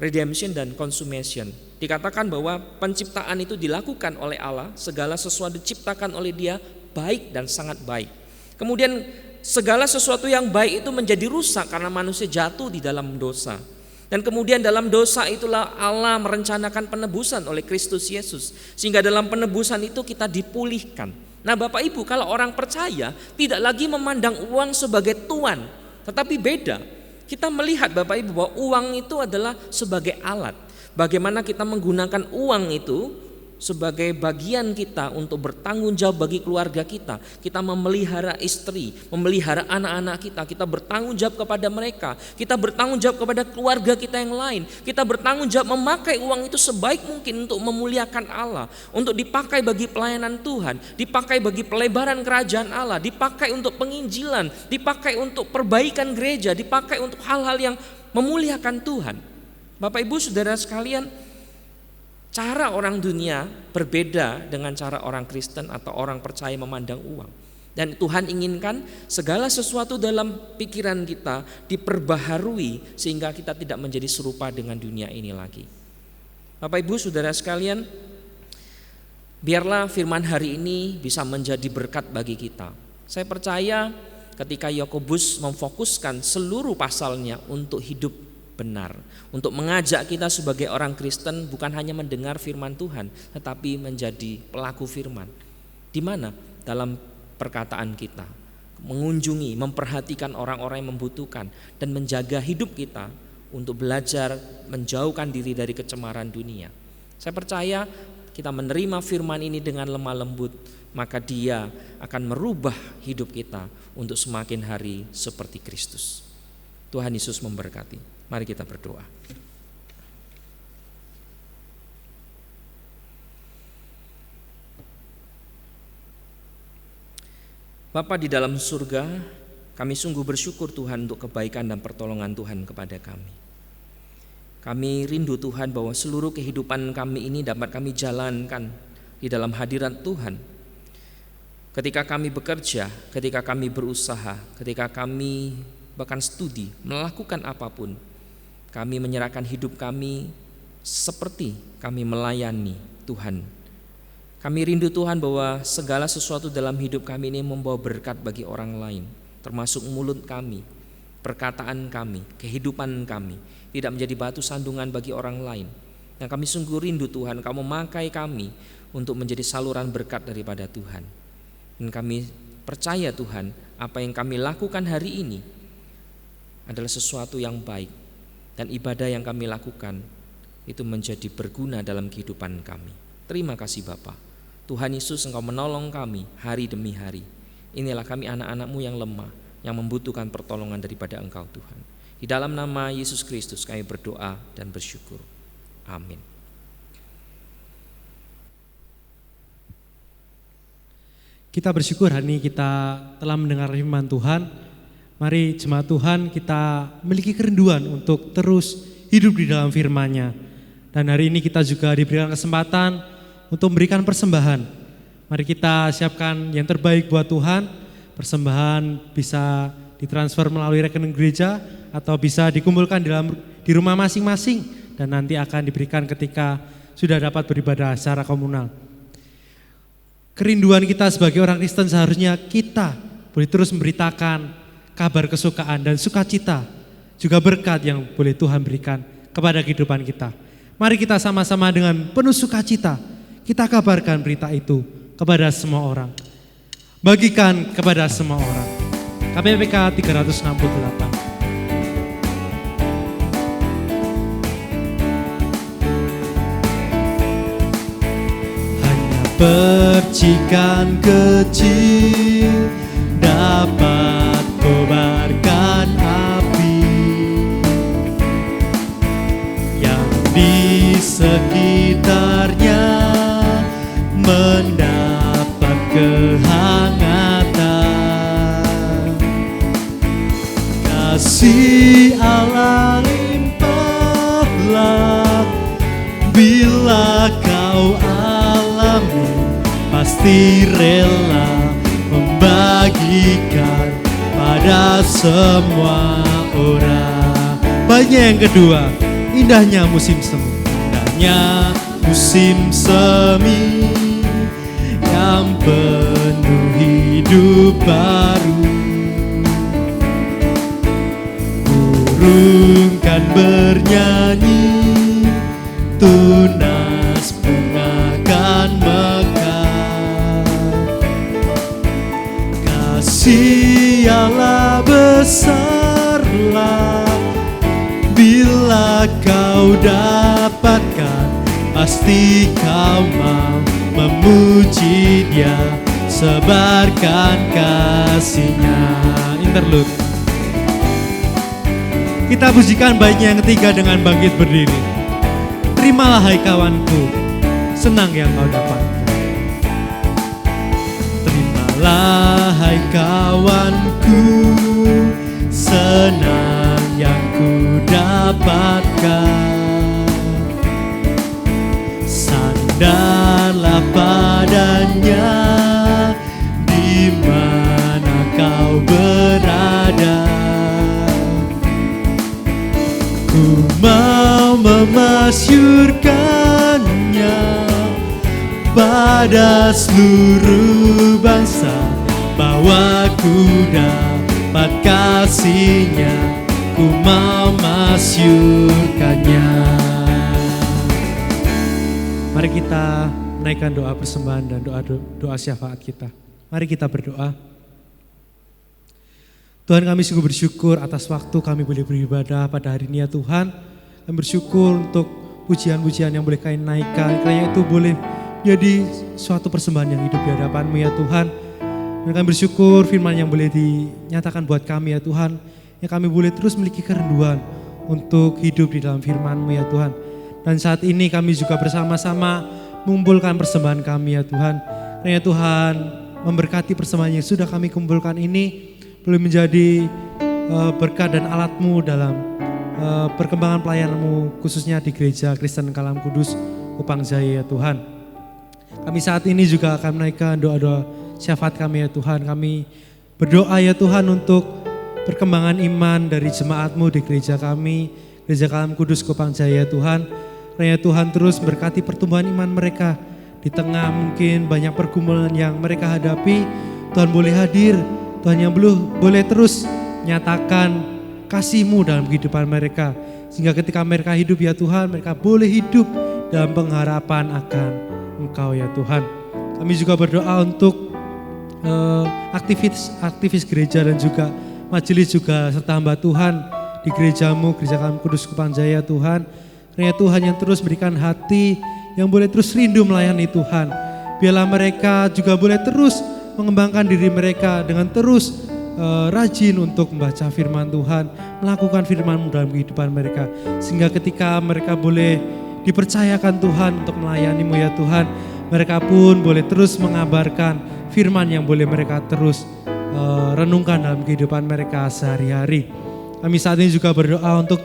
Redemption, dan Consummation. Dikatakan bahwa penciptaan itu dilakukan oleh Allah, segala sesuatu diciptakan oleh Dia baik dan sangat baik. Kemudian segala sesuatu yang baik itu menjadi rusak karena manusia jatuh di dalam dosa. Dan kemudian dalam dosa itulah Allah merencanakan penebusan oleh Kristus Yesus. Sehingga dalam penebusan itu kita dipulihkan. Nah, Bapak Ibu, kalau orang percaya tidak lagi memandang uang sebagai tuan, tetapi beda. Kita melihat Bapak Ibu bahwa uang itu adalah sebagai alat. Bagaimana kita menggunakan uang itu sebagai bagian kita untuk bertanggung jawab bagi keluarga kita. Kita memelihara istri, memelihara anak-anak kita. Kita bertanggung jawab kepada mereka. Kita bertanggung jawab kepada keluarga kita yang lain. Kita bertanggung jawab memakai uang itu sebaik mungkin untuk memuliakan Allah, untuk dipakai bagi pelayanan Tuhan, dipakai bagi pelebaran kerajaan Allah, dipakai untuk penginjilan, dipakai untuk perbaikan gereja, dipakai untuk hal-hal yang memuliakan Tuhan. Bapak Ibu Saudara sekalian, cara orang dunia berbeda dengan cara orang Kristen atau orang percaya memandang uang. Dan Tuhan inginkan segala sesuatu dalam pikiran kita diperbaharui sehingga kita tidak menjadi serupa dengan dunia ini lagi. Bapak Ibu Saudara sekalian, biarlah firman hari ini bisa menjadi berkat bagi kita. Saya percaya ketika Yakobus memfokuskan seluruh pasalnya untuk hidup benar, untuk mengajak kita sebagai orang Kristen bukan hanya mendengar firman Tuhan, tetapi menjadi pelaku firman. Di mana? Dalam perkataan kita, mengunjungi, memperhatikan orang-orang yang membutuhkan, dan menjaga hidup kita untuk belajar menjauhkan diri dari kecemaran dunia. Saya percaya kita menerima firman ini dengan lemah lembut, maka Dia akan merubah hidup kita untuk semakin hari seperti Kristus. Tuhan Yesus memberkati. Mari kita berdoa. Bapa di dalam surga, kami sungguh bersyukur Tuhan untuk kebaikan dan pertolongan Tuhan kepada kami. Kami rindu Tuhan bahwa seluruh kehidupan kami ini dapat kami jalankan di dalam hadirat Tuhan. Ketika kami bekerja, ketika kami berusaha, ketika kami bahkan studi, melakukan apapun, kami menyerahkan hidup kami seperti kami melayani Tuhan. Kami rindu Tuhan bahwa segala sesuatu dalam hidup kami ini membawa berkat bagi orang lain, termasuk mulut kami, perkataan kami, kehidupan kami, tidak menjadi batu sandungan bagi orang lain. Dan kami sungguh rindu Tuhan, Kau memakai kami untuk menjadi saluran berkat daripada Tuhan. Dan kami percaya Tuhan, apa yang kami lakukan hari ini adalah sesuatu yang baik. Dan ibadah yang kami lakukan itu menjadi berguna dalam kehidupan kami. Terima kasih Bapa. Tuhan Yesus, Engkau menolong kami hari demi hari. Inilah kami anak-anak-Mu yang lemah, yang membutuhkan pertolongan daripada Engkau Tuhan. Di dalam nama Yesus Kristus kami berdoa dan bersyukur. Amin. Kita bersyukur hari ini kita telah mendengar firman Tuhan. Mari jemaat Tuhan kita memiliki kerinduan untuk terus hidup di dalam firman-Nya. Dan hari ini kita juga diberikan kesempatan untuk memberikan persembahan. Mari kita siapkan yang terbaik buat Tuhan. Persembahan bisa ditransfer melalui rekening gereja atau bisa dikumpulkan di rumah masing-masing dan nanti akan diberikan ketika sudah dapat beribadah secara komunal. Kerinduan kita sebagai orang Kristen seharusnya kita boleh terus memberitakan kabar kesukaan dan sukacita, juga berkat yang boleh Tuhan berikan kepada kehidupan kita. Mari kita sama-sama dengan penuh sukacita, kita kabarkan berita itu kepada semua orang. Bagikan kepada semua orang. KPPK 368. Hanya percikan kecil dapat kobarkan api yang di sekitarnya mendapat kehangatan. Kasih Allah limpahlah pasti rela membagikan pada semua orang. Baiknya yang kedua, indahnya musim semi. Indahnya musim semi yang penuh hidup baru. Burung kan bernyanyi, tunas bunga kan mekar. Kasih Allah besarlah, bila kau dapatkan, pasti kau mau memuji Dia, sebarkan kasih-Nya. Interlude. Kita pujikan baiknya yang ketiga dengan bangkit berdiri. Terimalah hai kawanku, senang yang kau dapatkan. Terimalah hai kawanku, senang yang ku dapatkan. Sandarlah padanya di mana kau berada. Ku mau memasyurkannya pada seluruh bangsa, bahwa ku dapat kasih-Nya, ku mau masyurkannya. Mari kita menaikkan doa persembahan dan doa syafaat kita. Mari kita berdoa. Tuhan, kami sungguh bersyukur atas waktu kami boleh beribadah pada hari ini ya Tuhan. Kami bersyukur untuk pujian-pujian yang boleh kami naikkan, kiranya itu boleh jadi suatu persembahan yang hidup di hadapan-Mu ya Tuhan. Dan kami bersyukur firman yang boleh dinyatakan buat kami ya Tuhan, yang kami boleh terus memiliki kerinduan untuk hidup di dalam firman-Mu ya Tuhan. Dan saat ini kami juga bersama-sama mengumpulkan persembahan kami ya Tuhan. Kiranya Tuhan memberkati persembahan yang sudah kami kumpulkan ini, boleh menjadi berkat dan alat-Mu dalam perkembangan pelayanan-Mu, khususnya di Gereja Kristen Kalam Kudus Kupang Jaya ya Tuhan. Kami saat ini juga akan menaikkan doa-doa syafaat kami ya Tuhan. Kami berdoa ya Tuhan untuk perkembangan iman dari jemaat-Mu di gereja kami, Gereja Kalam Kudus Kupang Jaya ya Tuhan. Kiranya Tuhan terus berkati pertumbuhan iman mereka di tengah mungkin banyak pergumulan yang mereka hadapi. Tuhan boleh hadir, Tuhan yang boleh terus nyatakan kasih-Mu dalam kehidupan mereka. Sehingga ketika mereka hidup ya Tuhan, mereka boleh hidup dalam pengharapan akan Engkau ya Tuhan. Kami juga berdoa untuk aktivis gereja dan juga majelis juga serta hamba Tuhan di gereja-Mu, Gereja Kalam Kudus Kupang Jaya Tuhan. Kiranya Tuhan yang terus berikan hati, yang boleh terus rindu melayani Tuhan. Biarlah mereka juga boleh terus mengembangkan diri mereka dengan terus rajin untuk membaca firman Tuhan, melakukan firman-Mu dalam kehidupan mereka. Sehingga ketika mereka boleh dipercayakan Tuhan untuk melayani-Mu ya Tuhan, mereka pun boleh terus mengabarkan firman yang boleh mereka terus renungkan dalam kehidupan mereka sehari-hari. Kami saat ini juga berdoa untuk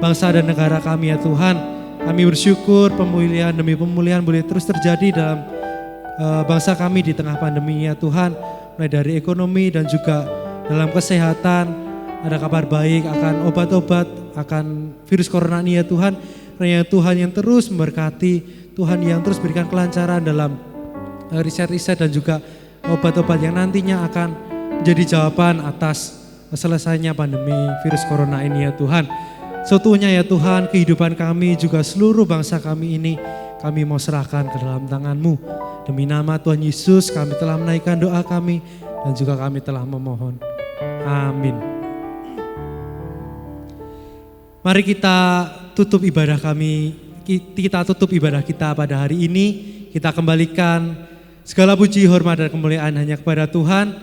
bangsa dan negara kami ya Tuhan. Kami bersyukur pemulihan demi pemulihan boleh terus terjadi dalam bangsa kami di tengah pandemi ya Tuhan. Mulai dari ekonomi dan juga dalam kesehatan. Ada kabar baik akan obat-obat, akan virus corona ini ya Tuhan. Kiranya Tuhan yang terus memberkati, Tuhan yang terus berikan kelancaran dalam riset-riset dan juga obat-obat yang nantinya akan menjadi jawaban atas selesainya pandemi virus corona ini ya Tuhan. Seutuhnya ya Tuhan, kehidupan kami juga seluruh bangsa kami ini kami mau serahkan ke dalam tangan-Mu. Demi nama Tuhan Yesus kami telah menaikkan doa kami dan juga kami telah memohon. Amin. Mari kita tutup ibadah kami, kita tutup ibadah kita pada hari ini. Kita kembalikan segala puji, hormat dan kemuliaan hanya kepada Tuhan.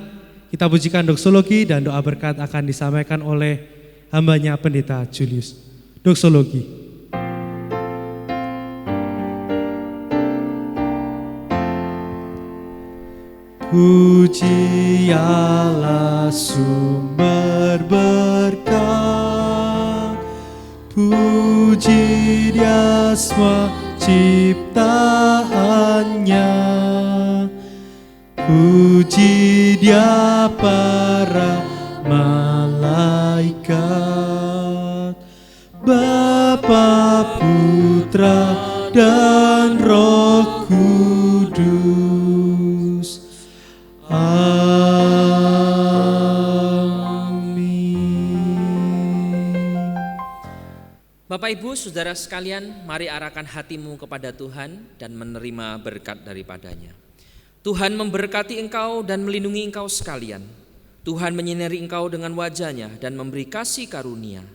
Kita pujikan doksologi dan doa berkat akan disampaikan oleh hambanya Pendeta Julius. Doksologi. Puji Allah sumber berkat, puji Dia semua ciptaannya, Puji Dia para malaikat, Bapa, Putra, dan Roh Kudus. Amin. Bapak Ibu Saudara sekalian, mari arahkan hatimu kepada Tuhan dan menerima berkat daripadanya. Tuhan memberkati engkau dan melindungi engkau sekalian. Tuhan menyinari engkau dengan wajah-Nya dan memberi kasih karunia.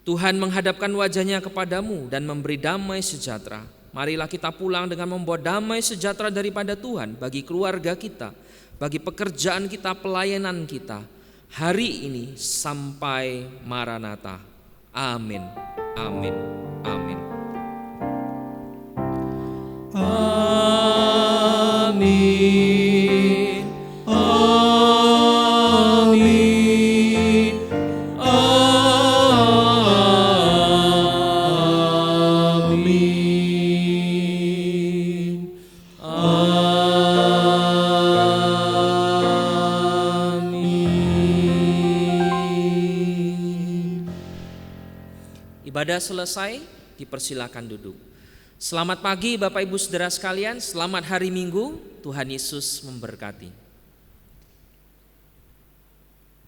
Tuhan menghadapkan wajah-Nya kepadamu dan memberi damai sejahtera. Marilah kita pulang dengan membawa damai sejahtera daripada Tuhan bagi keluarga kita, bagi pekerjaan kita, pelayanan kita, hari ini sampai Maranatha. Amin, amin, amin. Amin. Amin. Amin. Amin. Ibadah selesai, dipersilakan duduk. Selamat pagi Bapak Ibu Saudara sekalian, selamat hari Minggu, Tuhan Yesus memberkati.